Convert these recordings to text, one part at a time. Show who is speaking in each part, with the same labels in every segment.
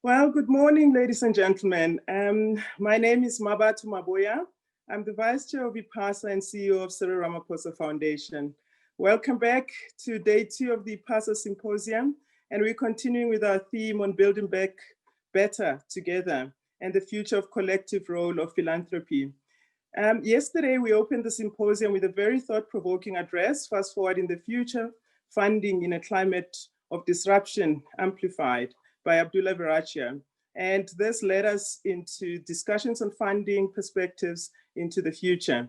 Speaker 1: Well, good morning, ladies and gentlemen. My name is Mabatu Maboya. I'm the Vice Chair of IPASA and CEO of Cyril Ramaphosa Foundation. Welcome back to day 2 of the IPASA Symposium, and we're continuing with our theme on building back better together and the future of collective role of philanthropy. Yesterday, we opened the symposium with a very thought-provoking address, Fast Forward in the Future, Funding in a Climate of Disruption Amplified, by Abdullah Virachia. And this led us into discussions on funding perspectives into the future.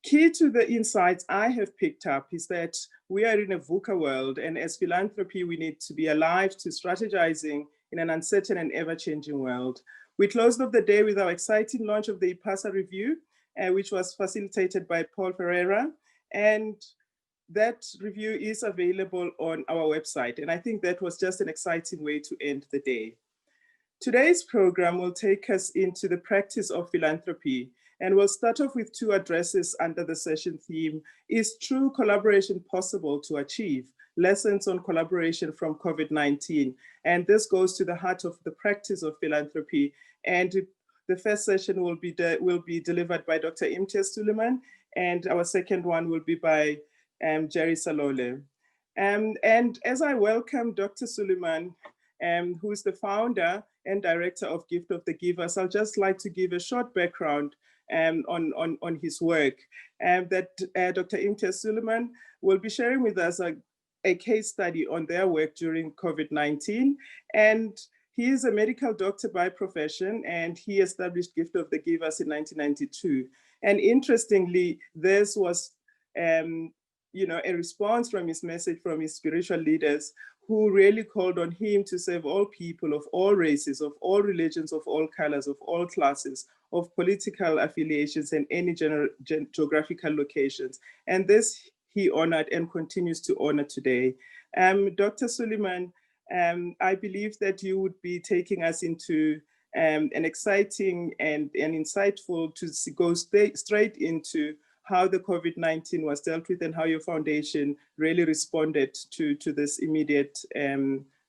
Speaker 1: Key to the insights I have picked up is that we are in a VUCA world, and as philanthropy, we need to be alive to strategizing in an uncertain and ever-changing world. We closed off the day with our exciting launch of the IPASA review, which was facilitated by Paul Ferreira. And that review is available on our website. And I think that was just an exciting way to end the day. Today's program will take us into the practice of philanthropy. And we'll start off with 2 addresses under the session theme, Is True Collaboration Possible to Achieve? Lessons on Collaboration from COVID-19. And this goes to the heart of the practice of philanthropy. And the first session will be delivered by Dr. Imtiaz Sooliman, and our second one will be by Jerry Salole. And as I welcome Dr. Sooliman, who is the founder and director of Gift of the Givers, I'll just like to give a short background on his work. That Dr. Imtiaz Sooliman will be sharing with us a case study on their work during COVID-19. And he is a medical doctor by profession, and he established Gift of the Givers in 1992. And interestingly, this was a response from his message from his spiritual leaders who really called on him to serve all people of all races, of all religions, of all colors, of all classes, of political affiliations and any geographical locations. And this he honored and continues to honor today. Dr. Sooliman, I believe that you would be taking us into an exciting and insightful to go straight into how the COVID-19 was dealt with and how your foundation really responded to this immediate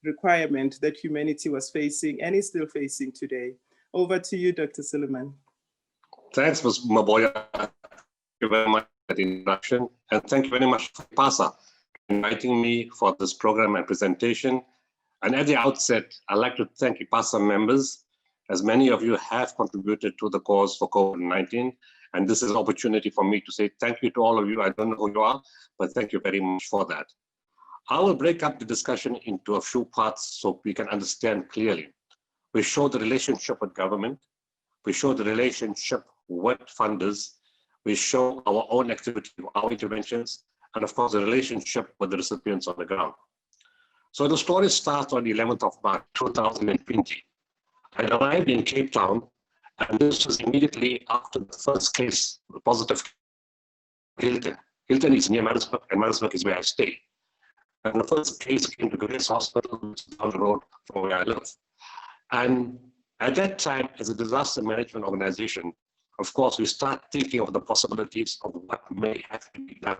Speaker 1: requirement that humanity was facing and is still facing today. Over to you, Dr. Sooliman.
Speaker 2: Thanks, Ms. Maboya. Thank you very much for the introduction, and thank you very much for IPASA inviting me for this program and presentation. And at the outset, I'd like to thank IPASA members, as many of you have contributed to the cause for COVID-19. And this is an opportunity for me to say thank you to all of you. I don't know who you are, but thank you very much for that. I will break up the discussion into a few parts so we can understand clearly. We show the relationship with government. We show the relationship with funders. We show our own activity, our interventions, and of course, the relationship with the recipients on the ground. So the story starts on the 11th of March, 2020. I arrived in Cape Town, and this was immediately after the first case, the positive Hilton. Hilton is near Maritzburg, and Maritzburg is where I stay. And the first case came to Grace Hospital, which is down the road from where I live. And at that time, as a disaster management organization, of course, we start thinking of the possibilities of what may have to be done.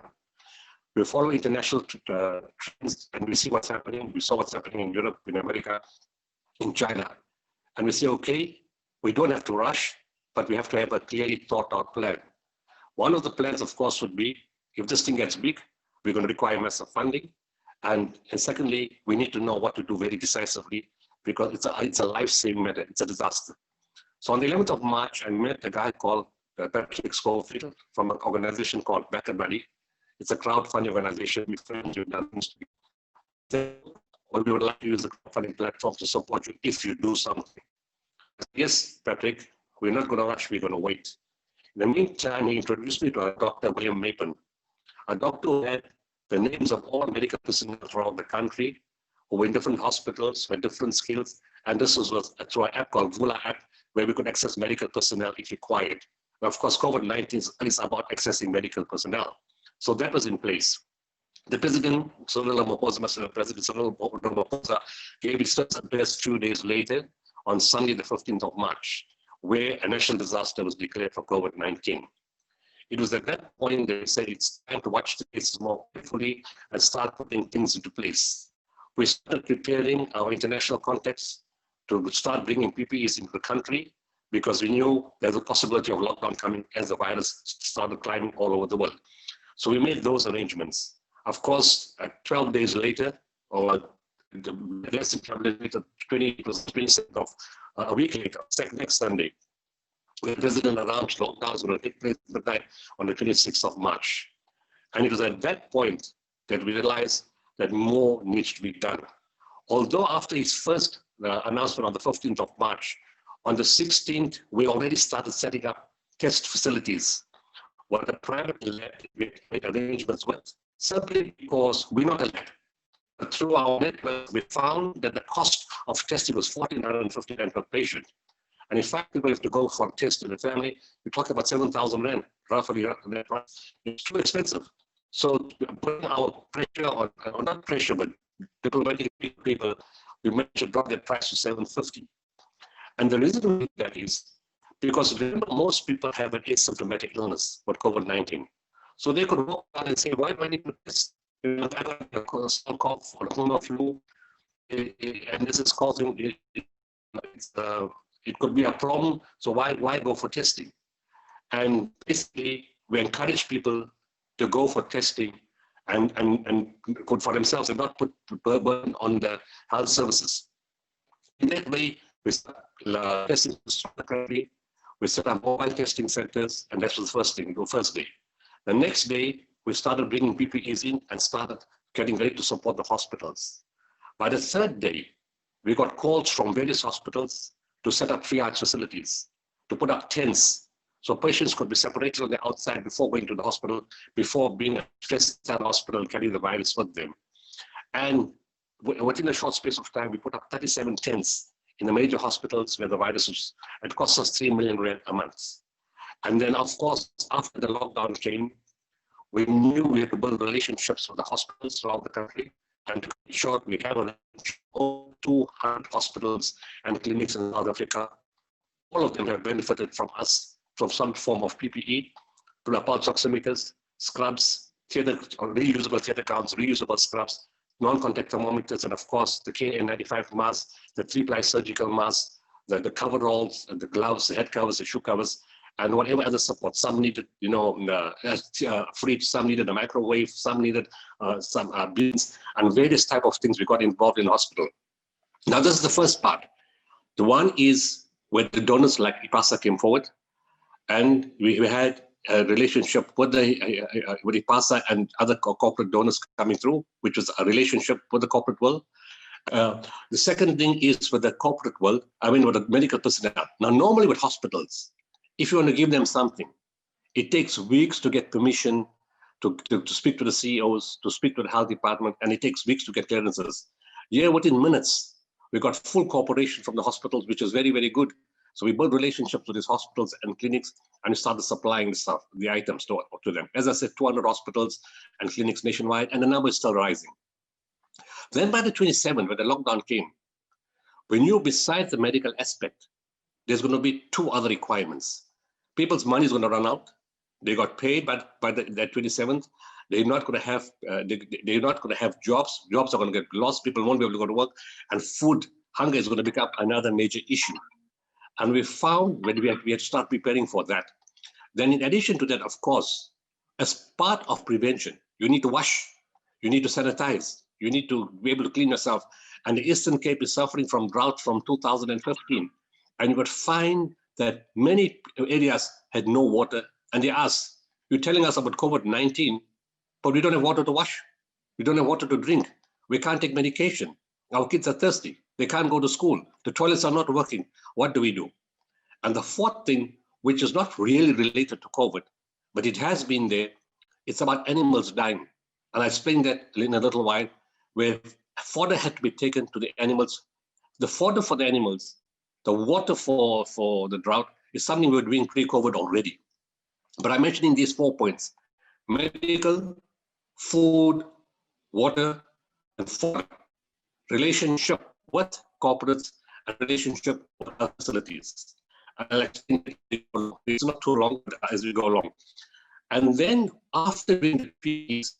Speaker 2: We follow international trends, and we see what's happening. We saw what's happening in Europe, in America, in China. And we say, okay, we don't have to rush, but we have to have a clearly thought out plan. One of the plans, of course, would be, if this thing gets big, we're going to require massive funding. And secondly, we need to know what to do very decisively, because it's a life-saving matter, it's a disaster. So on the 11th of March, I met a guy called Patrick Schofield from an organization called Better Buddy. It's a crowdfunding organization. We friends with others. We would like to use the crowdfunding platform to support you if you do something. Yes, Patrick, we're not going to rush, we're going to wait. In the meantime, he introduced me to a Dr. William Mapen, a doctor who had the names of all medical personnel throughout the country, who were in different hospitals with different skills. And this was through an app called Vula app, where we could access medical personnel if required. Now, of course, COVID-19 is about accessing medical personnel. So that was in place. The President, Cyril Ramaphosa, gave his first address 2 days later, on Sunday, the 15th of March, where a national disaster was declared for COVID-19. It was at that point that they said it's time to watch the cases more carefully and start putting things into place. We started preparing our international context. to start bringing PPEs into the country because we knew there's a possibility of lockdown coming as the virus started climbing all over the world. So we made those arrangements. Of course, 12 days later, or less than 12 days later, 27th of a week later, next Sunday, the President announced lockdown was going to take place on the 26th of March. And it was at that point that we realized that more needs to be done. Although after his first announcement on the 15th of March, on the 16th, we already started setting up test facilities. What the private lab we made arrangements with, simply because we're not a lab. But through our network, we found that the cost of testing was 1,450 rand per patient. And in fact, people have to go for a test in the family, we talk about 7,000 rand, roughly. It's too expensive. So putting our pressure on, or not pressure, but diplomatic people, we managed to drop that price to 750. And the reason we did that is because remember, most people have an asymptomatic illness, but COVID-19. So they could walk out and say, why do I need to test? I got a small cough or a cold flu, and this is causing it could be a problem. So why go for testing? And basically, we encourage people to go for testing and good for themselves and not put burden on the health services. In that way, we start testing country. We set up mobile testing centers, and that was the first thing, the first day. The next day, we started bringing PPEs in and started getting ready to support the hospitals. By the third day, we got calls from various hospitals to set up triage facilities, to put up tents, so patients could be separated on the outside before going to the hospital, before being stressed at the hospital, carrying the virus with them. And within a short space of time, we put up 37 tents in the major hospitals where the virus was. It cost us 3 million rand a month. And then, of course, after the lockdown came, we knew we had to build relationships with the hospitals throughout the country. And to be short, we have 200 hospitals and clinics in South Africa. All of them have benefited from us, from some form of PPE, to the pulse oximeters, scrubs, reusable theater gowns, reusable scrubs, non-contact thermometers, and of course, the KN95 masks, the 3-ply surgical masks, the coveralls, the gloves, the head covers, the shoe covers, and whatever other support. Some needed, fridge, some needed a microwave, some needed some beans, and various type of things we got involved in the hospital. Now, this is the first part. The one is where the donors like IPASA came forward, and we had a relationship with IPASA and other corporate donors coming through, which was a relationship with the corporate world. The second thing is with the corporate world, with the medical personnel. Now, normally with hospitals, if you want to give them something, it takes weeks to get permission to speak to the CEOs, to speak to the health department, and it takes weeks to get clearances. Yeah, within minutes, we got full cooperation from the hospitals, which is very, very good. So we built relationships with these hospitals and clinics, and we started supplying the stuff, the items to them. As I said, 200 hospitals and clinics nationwide, and the number is still rising. Then by the 27th, when the lockdown came, we knew besides the medical aspect, there's going to be 2 other requirements. People's money is going to run out. They got paid by the 27th. They're not going to have they're not going to have jobs. Jobs are going to get lost. People won't be able to go to work, and food hunger is going to become another major issue. And we found when we had to start preparing for that. Then, in addition to that, of course, as part of prevention, you need to wash, you need to sanitize, you need to be able to clean yourself. And the Eastern Cape is suffering from drought from 2015. And you would find that many areas had no water. And they asked, you're telling us about COVID-19, but we don't have water to wash. We don't have water to drink. We can't take medication. Our kids are thirsty. They can't go to school. The toilets are not working. What do we do? And the fourth thing, which is not really related to COVID, but it has been there, it's about animals dying. And I'll explain that in a little while, where fodder had to be taken to the animals. The fodder for the animals, the water for the drought is something we were doing pre-COVID already. But I'm mentioning these 4 points: medical, food, water, and fodder. Relationship with corporates and relationship with facilities. I'll explain it. It's not too long as we go along. And then after doing the PPEs,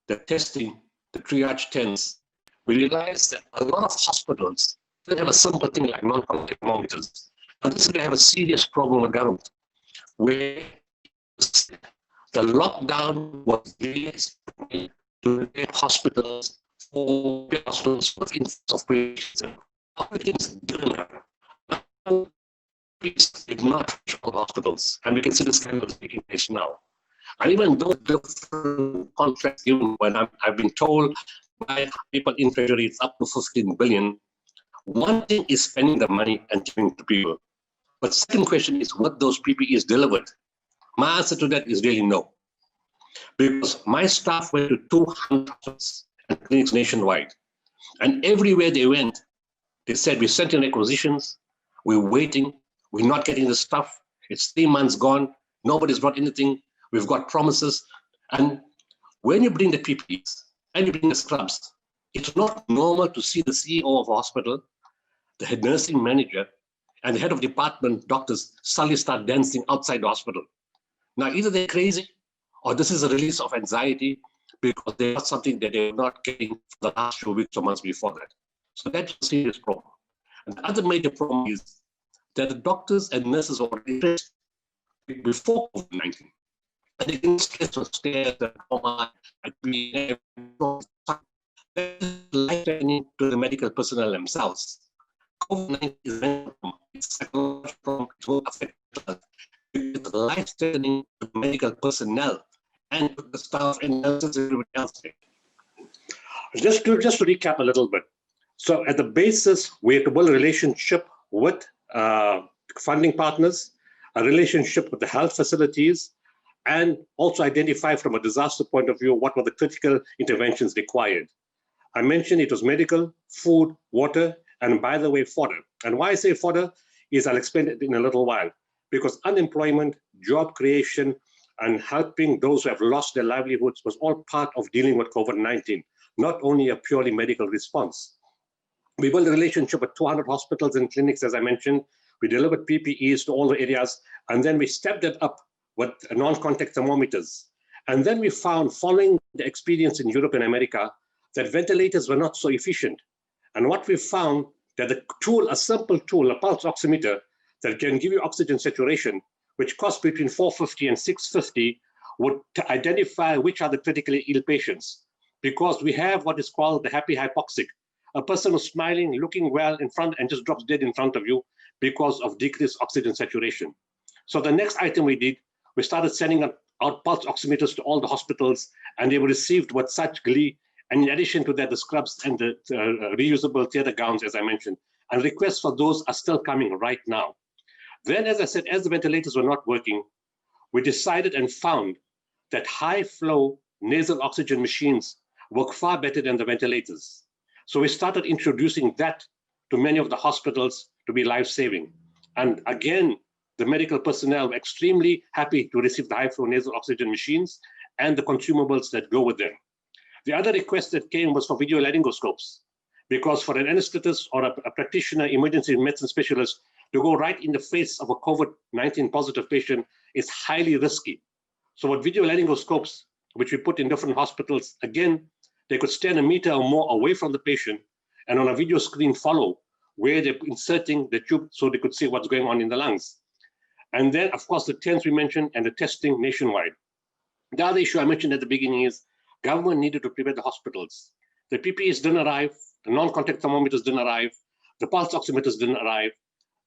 Speaker 2: the testing, the triage tents, we realized that a lot of hospitals They have a simple thing like non-contact thermometers. And this is going to have a serious problem with government, where the lockdown was really to hospitals or hospitals with influx of patients. Other things didn't happen. Did not reach all hospitals, and we can see this kind of taking place now. And even though different contracts given, when I've been told by people in Treasury it's up to 15 billion, one thing is spending the money and giving to people. But second question is what those PPEs delivered. My answer to that is really no. Because my staff went to 200 hospitals and clinics nationwide. And everywhere they went, they said, we sent in requisitions, we're waiting, we're not getting the stuff. It's 3 months gone, nobody's brought anything, we've got promises. And when you bring the PPEs and you bring the scrubs, it's not normal to see the CEO of a hospital, the head nursing manager, and the head of department, doctors, suddenly start dancing outside the hospital. Now, either they're crazy or this is a release of anxiety because they got something that they're not getting for the last few weeks or months before that. So that's a serious problem. And the other major problem is that the doctors and nurses were already before COVID-19. And they didn't stay at the coma and be life-threatening to the medical personnel themselves. COVID-19 is it's psychological, it will affect us. It's life-threatening to the medical personnel and to the staff and nurses and everybody else. Just to recap a little bit. So at the basis, we have to build a relationship with funding partners, a relationship with the health facilities, and also identify from a disaster point of view what were the critical interventions required. I mentioned it was medical, food, water, and by the way, fodder. And why I say fodder is I'll explain it in a little while, because unemployment, job creation, and helping those who have lost their livelihoods was all part of dealing with COVID-19, not only a purely medical response. We built a relationship with 200 hospitals and clinics, as I mentioned. We delivered PPEs to all the areas, and then we stepped it up with non-contact thermometers. And then we found, following the experience in Europe and America, that ventilators were not so efficient. And what we found, that the tool, a simple tool, a pulse oximeter, that can give you oxygen saturation, which costs between 450 and 650, would identify which are the critically ill patients. Because we have what is called the happy hypoxic, a person who's smiling, looking well in front and just drops dead in front of you because of decreased oxygen saturation. So the next item we did, we started sending out pulse oximeters to all the hospitals, and they were received with such glee. And in addition to that, the scrubs and the reusable theater gowns, as I mentioned, and requests for those are still coming right now. Then, as I said, as the ventilators were not working, we decided and found that high flow nasal oxygen machines work far better than the ventilators. So we started introducing that to many of the hospitals to be life-saving. And again, the medical personnel were extremely happy to receive the high flow nasal oxygen machines and the consumables that go with them. The other request that came was for video laryngoscopes, because for an anesthetist or a practitioner, emergency medicine specialist, to go right in the face of a COVID-19 positive patient is highly risky. So with video laryngoscopes, which we put in different hospitals, again, they could stand a meter or more away from the patient and on a video screen follow where they're inserting the tube so they could see what's going on in the lungs. And then, of course, the tents we mentioned and the testing nationwide. The other issue I mentioned at the beginning is government needed to prepare the hospitals. The PPEs didn't arrive, the non-contact thermometers didn't arrive, the pulse oximeters didn't arrive.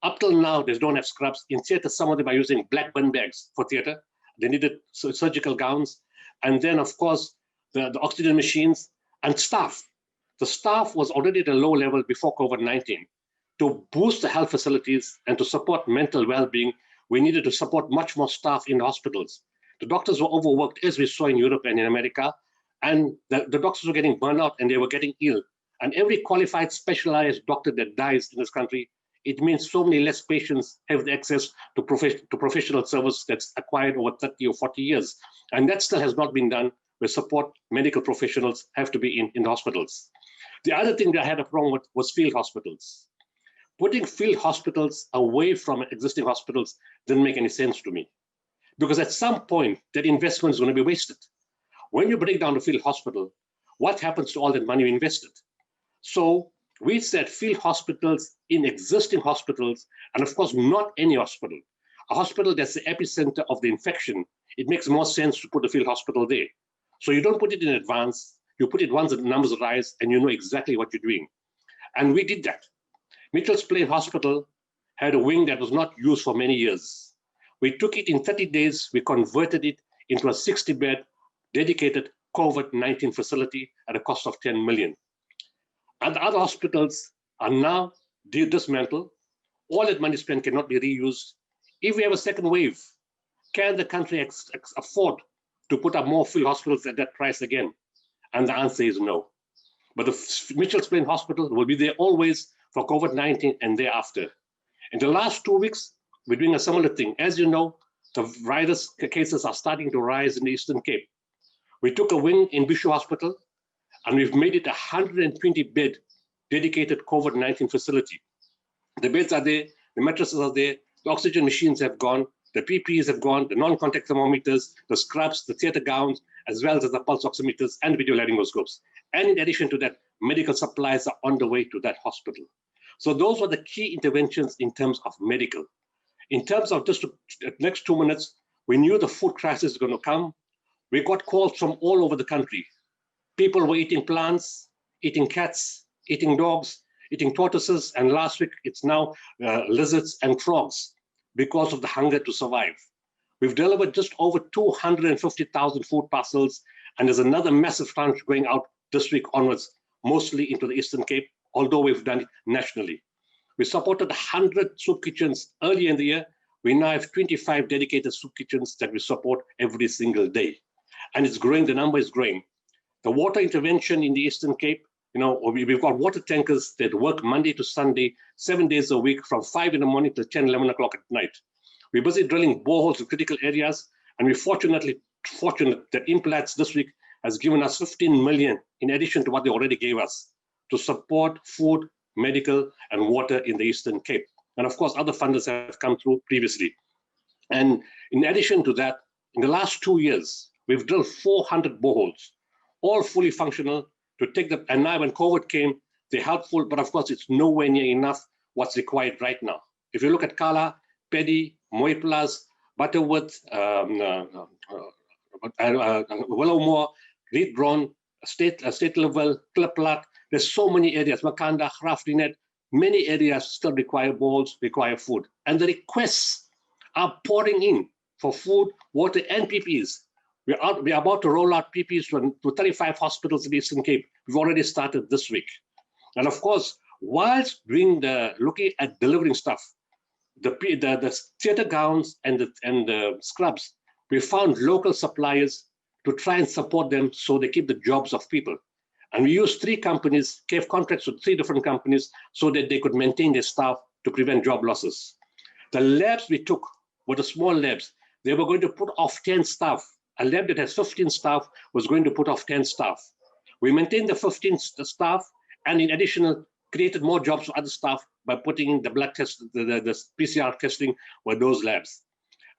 Speaker 2: Up till now, they don't have scrubs. In theater, some of them are using black bin bags for theater. They needed surgical gowns. And then, of course, the oxygen machines and staff. The staff was already at a low level before COVID-19. To boost the health facilities and to support mental well-being, we needed to support much more staff in the hospitals. The doctors were overworked, as we saw in Europe and in America, and the doctors were getting burnt out and they were getting ill. And every qualified, specialized doctor that dies in this country, it means so many less patients have access to professional service that's acquired over 30 or 40 years. And that still has not been done, where support medical professionals have to be in the hospitals. The other thing that I had a problem with was field hospitals. Putting field hospitals away from existing hospitals didn't make any sense to me. Because at some point, that investment is going to be wasted. When you break down the field hospital, what happens to all that money you invested? So We said field hospitals in existing hospitals, and of course, not any hospital. A hospital that's the epicenter of the infection, it makes more sense to put a field hospital there. So you don't put it in advance, you put it once the numbers rise and you know exactly what you're doing. And we did that. Mitchell's Plain Hospital had a wing that was not used for many years. We took it in 30 days, we converted it into a 60-bed dedicated COVID-19 facility at a cost of 10 million. And the other hospitals are now dismantled. All that money spent cannot be reused. If we have a second wave, can the country afford to put up more field hospitals at that price again? And the answer is no. But the Mitchell's Plain Hospital will be there always for COVID-19 and thereafter. In the last 2 weeks, we're doing a similar thing. As you know, the virus cases are starting to rise in the Eastern Cape. We took a wing in Bishu Hospital, and we've made it a 120-bed dedicated COVID-19 facility. The beds are there, the mattresses are there, the oxygen machines have gone, the PPEs have gone, the non-contact thermometers, the scrubs, the theater gowns, as well as the pulse oximeters and video laryngoscopes. And in addition to that, medical supplies are on the way to that hospital. So those were the key interventions in terms of medical. In terms of just the next 2 minutes, we knew the food crisis was going to come. We got calls from all over the country. People were eating plants, eating cats, eating dogs, eating tortoises, and last week it's now lizards and frogs because of the hunger to survive. We've delivered just over 250,000 food parcels, and there's another massive tranche going out this week onwards, mostly into the Eastern Cape, although we've done it nationally. We supported 100 soup kitchens earlier in the year. We now have 25 dedicated soup kitchens that we support every single day. And it's growing, the number is growing. The water intervention in the Eastern Cape, we've got water tankers that work Monday to Sunday, 7 days a week, from 5 in the morning to 10, 11 o'clock at night. We're busy drilling boreholes in critical areas, and we're fortunate that Imtiaz this week has given us 15 million in addition to what they already gave us to support food, medical, and water in the Eastern Cape. And of course, other funders have come through previously. And in addition to that, in the last 2 years, we've drilled 400 boreholes, all fully functional to take the, and now when COVID came, they're helpful, but of course, it's nowhere near enough what's required right now. If you look at Kala, Paddy, Mooiplaas, Butterworth, Willowmore, Reedbron, State Level, Kliplak, there's so many areas, Makanda, Graafrenet, many areas still require bowls, require food. And the requests are pouring in for food, water, and PPEs. We're about to roll out PPEs to 35 hospitals in the Eastern Cape. We've already started this week. And of course, whilst looking at delivering stuff, the theater gowns and the scrubs, we found local suppliers to try and support them so they keep the jobs of people. And we used 3 companies, gave contracts with 3 different companies so that they could maintain their staff to prevent job losses. The labs we took were the small labs. They were going to put off 10 staff. A lab that has 15 staff was going to put off 10 staff. We maintained the 15 staff, and in addition, created more jobs for other staff by putting in the blood test, the PCR testing with those labs.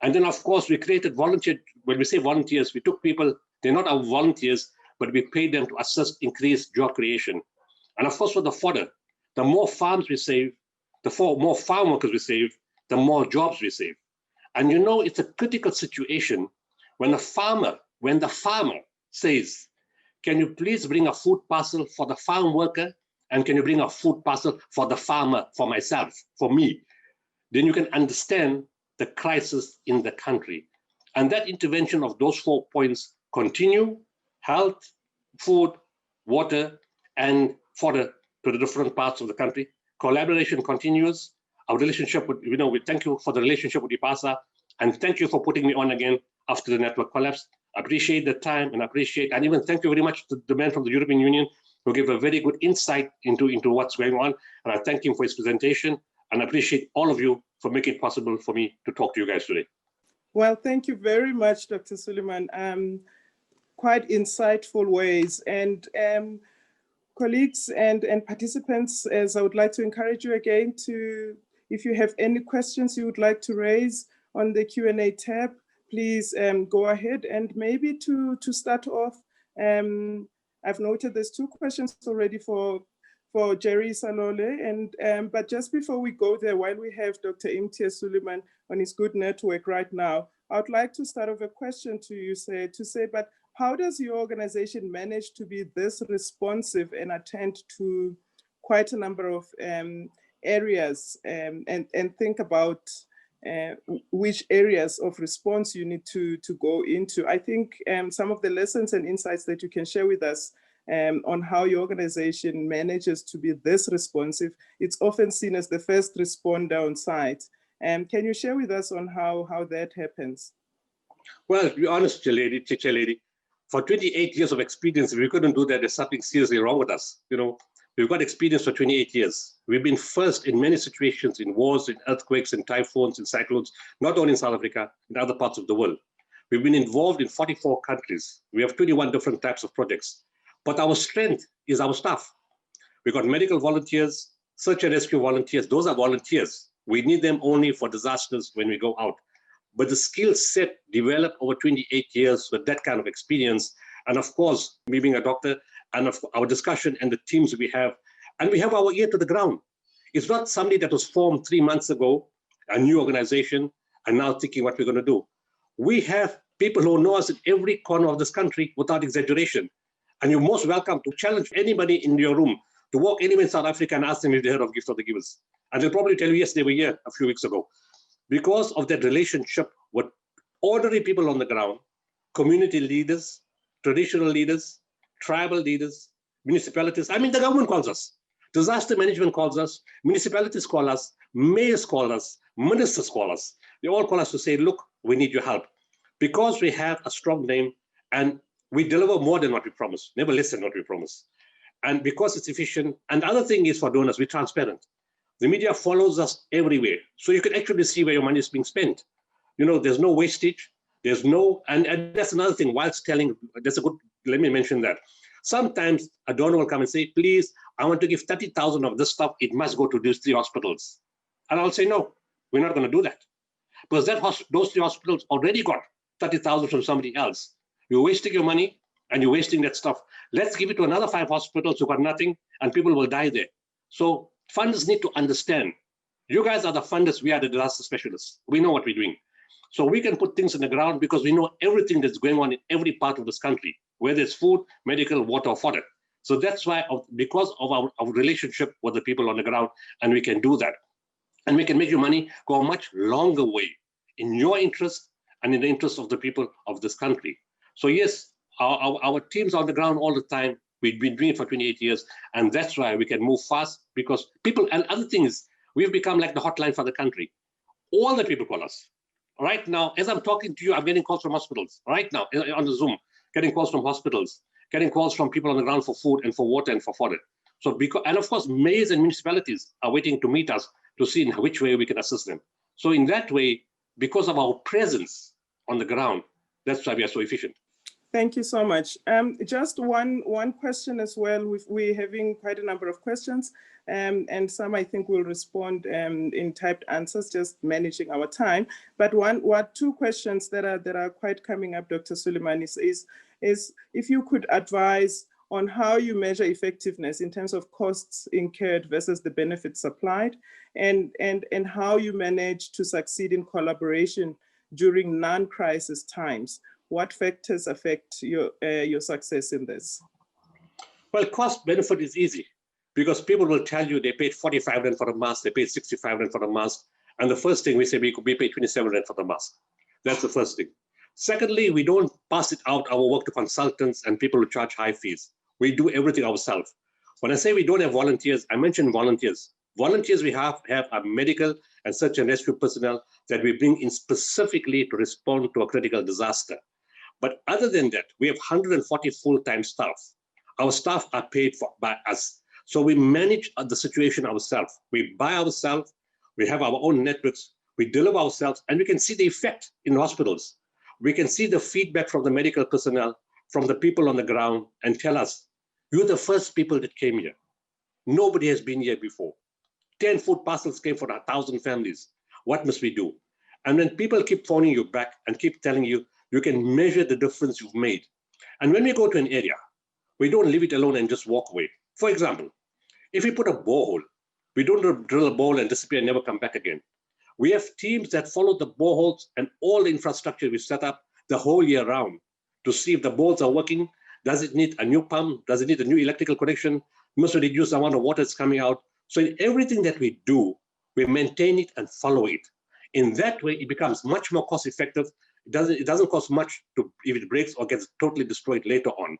Speaker 2: And then, of course, we created volunteer. When we say volunteers, we took people, they're not our volunteers, but we paid them to assist increased job creation. And of course, for the fodder, the more farms we save, the more farm workers we save, the more jobs we save. And it's a critical situation when the farmer says, can you please bring a food parcel for the farm worker? And can you bring a food parcel for the farmer, for myself, for me? Then you can understand the crisis in the country. And that intervention of those 4 points continue: health, food, water, and fodder to the different parts of the country. Collaboration continues. Our relationship with, we thank you for the relationship with IPASA, and thank you for putting me on again after the network collapse. I appreciate the time and even thank you very much to the man from the European Union who gave a very good insight into what's going on. And I thank him for his presentation, and I appreciate all of you for making it possible for me to talk to you guys today.
Speaker 1: Well, thank you very much, Dr. Sooliman. Quite insightful ways. And colleagues and participants, as I would like to encourage you again to, if you have any questions you would like to raise on the Q&A tab, please go ahead. And maybe to start off, I've noted there's 2 questions already for for Jerry Salole. But just before we go there, while we have Dr. Imtiaz Sooliman on his good network right now, I would like to start with a question to you, but how does your organization manage to be this responsive and attend to quite a number of areas and think about which areas of response you need to go into? I think some of the lessons and insights that you can share with us on how your organization manages to be this responsive. It's often seen as the first responder on site. Can you share with us on how that happens?
Speaker 2: Well, to be honest, teacher lady, for 28 years of experience, if we couldn't do that, there's something seriously wrong with us. You know, we've got experience for 28 years. We've been first in many situations, in wars, in earthquakes, in typhoons, in cyclones, not only in South Africa, in other parts of the world. We've been involved in 44 countries. We have 21 different types of projects. But our strength is our staff. We've got medical volunteers, search and rescue volunteers. Those are volunteers. We need them only for disasters when we go out. But the skill set developed over 28 years with that kind of experience, and of course, me being a doctor, and of our discussion and the teams we have, and we have our ear to the ground. It's not somebody that was formed 3 months ago, a new organization, and now thinking what we're going to do. We have people who know us in every corner of this country without exaggeration. And you're most welcome to challenge anybody in your room to walk anywhere in South Africa and ask them if they heard of Gift of the Givers. And they'll probably tell you, yes, they were here a few weeks ago. Because of that relationship with ordinary people on the ground, community leaders, traditional leaders, tribal leaders, municipalities. I mean, the government calls us. Disaster management calls us. Municipalities call us. Mayors call us. Ministers call us. They all call us to say, look, we need your help. Because we have a strong name and we deliver more than what we promise, never less than what we promise. And because it's efficient, and the other thing is for donors, we're transparent. The media follows us everywhere. So you can actually see where your money is being spent. You know, there's no wastage. There's no, and that's another thing, whilst telling, that's a good, let me mention that. Sometimes a donor will come and say, please, I want to give 30,000 of this stuff. It must go to these 3 hospitals. And I'll say, no, we're not going to do that. Because those 3 hospitals already got 30,000 from somebody else. You're wasting your money and you're wasting that stuff. Let's give it to another 5 hospitals who got nothing and people will die there. So funders need to understand, you guys are the funders, we are the disaster specialists. We know what we're doing. So we can put things on the ground because we know everything that's going on in every part of this country, whether it's food, medical, water, or fodder. So that's why, because of our relationship with the people on the ground, and we can do that. And we can make your money go a much longer way in your interest and in the interest of the people of this country. So yes, our teams on the ground all the time. We've been doing it for 28 years, and that's why we can move fast because people, and other things, we've become like the hotline for the country. All the people call us. Right now, as I'm talking to you, I'm getting calls from hospitals. Right now, on the Zoom, getting calls from hospitals, getting calls from people on the ground for food and for water and for fodder. So, and of course, mayors and municipalities are waiting to meet us to see in which way we can assist them. So in that way, because of our presence on the ground, that's why we are so efficient.
Speaker 1: Thank you so much. Just one question as well. We're having quite a number of questions, and some I think will respond in typed answers, just managing our time. But 2 questions that are quite coming up, Dr. Sooliman, is if you could advise on how you measure effectiveness in terms of costs incurred versus the benefits supplied, and how you manage to succeed in collaboration during non-crisis times. What factors affect your success in this?
Speaker 2: Well, cost benefit is easy because people will tell you they paid 45 Rand for a mask, they paid 65 Rand for a mask. And the first thing we say, we paid 27 Rand for the mask. That's the first thing. Secondly, we don't pass it out our work to consultants and people who charge high fees. We do everything ourselves. When I say we don't have volunteers, I mentioned volunteers. Volunteers we have are medical and search and rescue personnel that we bring in specifically to respond to a critical disaster. But other than that, we have 140 full-time staff. Our staff are paid for by us. So we manage the situation ourselves. We buy ourselves, we have our own networks, we deliver ourselves, and we can see the effect in hospitals. We can see the feedback from the medical personnel, from the people on the ground, and tell us, you're the first people that came here. Nobody has been here before. 10 food parcels came for 1,000 families. What must we do? And when people keep phoning you back and keep telling you, you can measure the difference you've made. And when we go to an area, we don't leave it alone and just walk away. For example, If we put a borehole, we don't drill a borehole and disappear and never come back again. We have teams that follow the boreholes and all the infrastructure we set up the whole year round to see if the boreholes are working. Does it need a new pump? Does it need a new electrical connection? Must we reduce the amount of water that's coming out? So in everything that we do, we maintain it and follow it. In that way, it becomes much more cost effective. It doesn't cost much if it breaks or gets totally destroyed later on.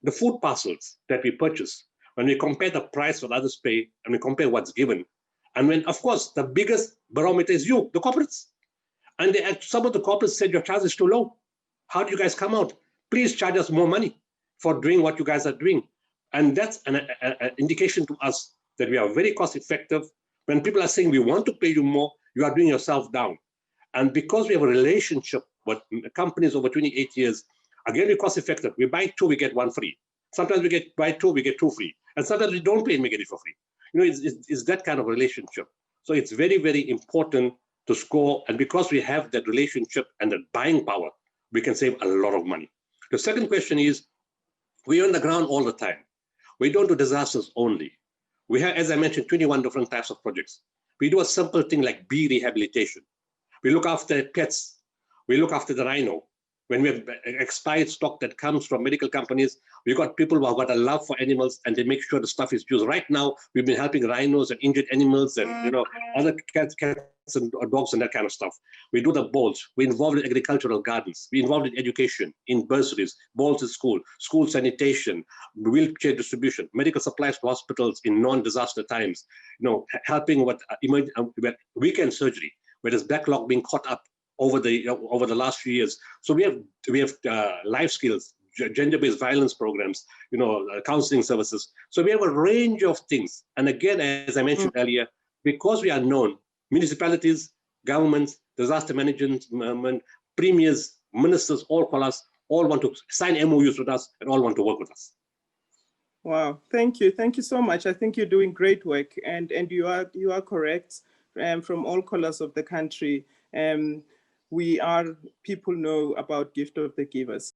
Speaker 2: The food parcels that we purchase, when we compare the price what others pay and we compare what's given, and when, of course, the biggest barometer is you, the corporates. And some of the corporates said your charge is too low. How do you guys come out? Please charge us more money for doing what you guys are doing. And that's an indication to us that we are very cost effective. When people are saying we want to pay you more, you are doing yourself down. And because we have a relationship with companies over 28 years, again, we're cost effective. We buy 2, we get 1 free. Sometimes we buy 2, we get 2 free. And sometimes we don't pay and we get it for free. You know, it's that kind of relationship. So it's very, very important to score. And because we have that relationship and that buying power, we can save a lot of money. The second question is, we're on the ground all the time. We don't do disasters only. We have, as I mentioned, 21 different types of projects. We do a simple thing like bee rehabilitation. We look after pets. We look after the rhino. When we have expired stock that comes from medical companies, we've got people who have got a love for animals and they make sure the stuff is used. Right now, we've been helping rhinos and injured animals and other cats and dogs and that kind of stuff. We do the bowls. We're involved in agricultural gardens. We're involved in education, in bursaries, bowls in school sanitation, wheelchair distribution, medical supplies to hospitals in non-disaster times, helping with weekend surgery, where there's backlog being caught up over the last few years. So we have life skills, gender-based violence programs, counseling services. So we have a range of things. And again, as I mentioned earlier, because we are known, municipalities, governments, disaster management, premiers, ministers, all call us, all want to sign MOUs with us, and all want to work with us.
Speaker 1: Wow, thank you so much. I think you're doing great work, and you are correct. From all corners of the country, people know about Gift of the Givers.